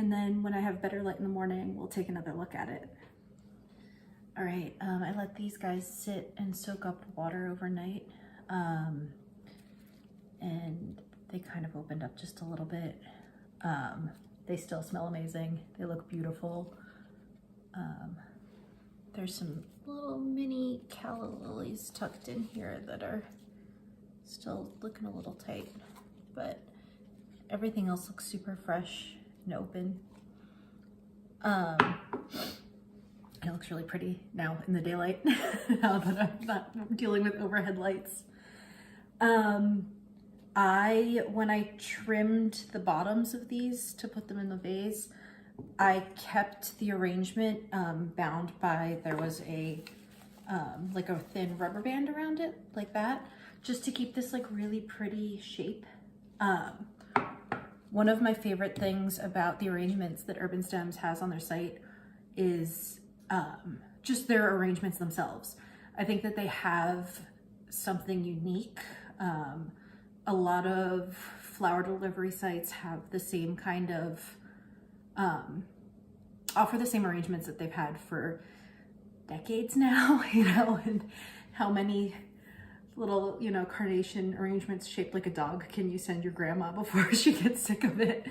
And then when I have better light in the morning, we'll take another look at it. All right, I let these guys sit and soak up water overnight. And they kind of opened up just a little bit. They still smell amazing. They look beautiful. There's some little mini calla lilies tucked in here that are still looking a little tight, but everything else looks super fresh and open. It looks really pretty now in the daylight, now that I'm not dealing with overhead lights. When I trimmed the bottoms of these to put them in the vase, I kept the arrangement bound by, there was a like a thin rubber band around it, like that, just to keep this like really pretty shape. One of my favorite things about the arrangements that Urban Stems has on their site is just their arrangements themselves. I think that they have something unique. A lot of flower delivery sites have the same kind of, offer the same arrangements that they've had for decades now, you know, and how many little, you know, carnation arrangements shaped like a dog can you send your grandma before she gets sick of it?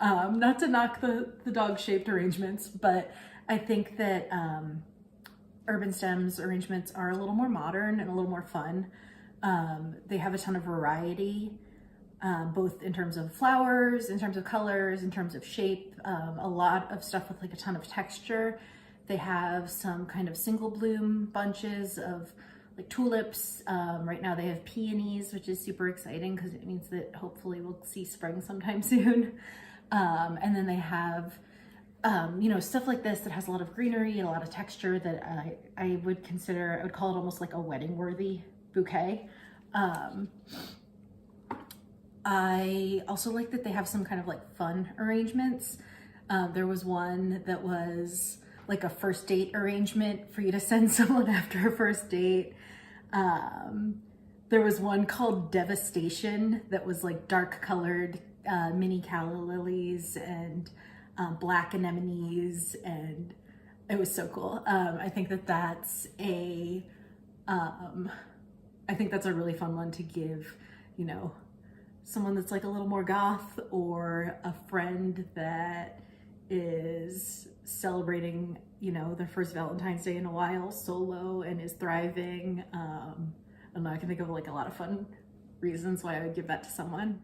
Not to knock the dog-shaped arrangements, but I think that Urban Stems arrangements are a little more modern and a little more fun. They have a ton of variety, both in terms of flowers, in terms of colors, in terms of shape, a lot of stuff with like a ton of texture. They have some kind of single bloom bunches of like tulips. Right now they have peonies, which is super exciting because it means that hopefully we'll see spring sometime soon. And then they have, you know, stuff like this that has a lot of greenery and a lot of texture that I would consider, I would call it almost like a wedding worthy bouquet. I also like that they have some kind of like fun arrangements. There was one that was like a first date arrangement for you to send someone after a first date. There was one called Devastation that was like dark colored mini calla lilies and black anemones, and it was so cool. I think that that's a really fun one to give, you know, someone that's like a little more goth, or a friend that is celebrating, you know, their first Valentine's Day in a while solo and is thriving. I don't know, I can think of like a lot of fun reasons why I would give that to someone.